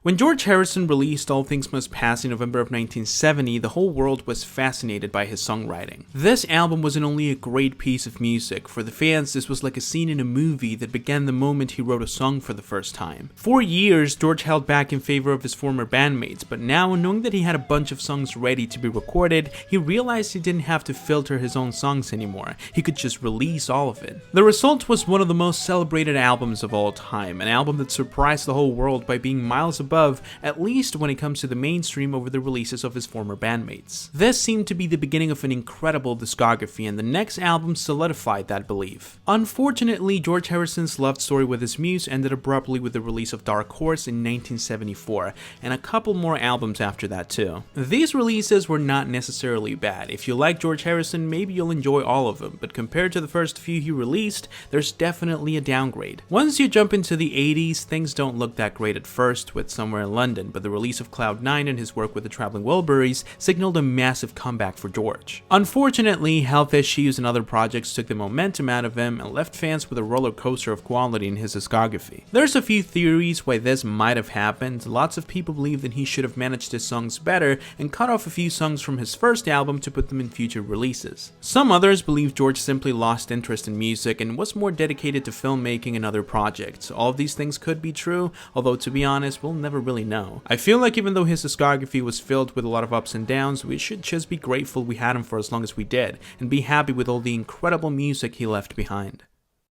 When George Harrison released All Things Must Pass in November of 1970, the whole world was fascinated by his songwriting. This album wasn't only a great piece of music. For the fans, this was like a scene in a movie that began the moment he wrote a song for the first time. For years, George held back in favor of his former bandmates, but now, knowing that he had a bunch of songs ready to be recorded, he realized he didn't have to filter his own songs anymore. He could just release all of it. The result was one of the most celebrated albums of all time, an album that surprised the whole world by being miles above, at least when it comes to the mainstream, over the releases of his former bandmates. This seemed to be the beginning of an incredible discography, and the next album solidified that belief. Unfortunately, George Harrison's love story with his muse ended abruptly with the release of Dark Horse in 1974, and a couple more albums after that too. These releases were not necessarily bad. If you like George Harrison, maybe you'll enjoy all of them, but compared to the first few he released, there's definitely a downgrade. Once you jump into the 80s, things don't look that great at first, with Somewhere in London, but the release of Cloud 9 and his work with the Traveling Wilburys signaled a massive comeback for George. Unfortunately, health issues and other projects took the momentum out of him and left fans with a roller coaster of quality in his discography. There's a few theories why this might have happened. Lots of people believe that he should have managed his songs better and cut off a few songs from his first album to put them in future releases. Some others believe George simply lost interest in music and was more dedicated to filmmaking and other projects. All of these things could be true, although to be honest, we'll never really know. I feel like even though his discography was filled with a lot of ups and downs, we should just be grateful we had him for as long as we did, and be happy with all the incredible music he left behind.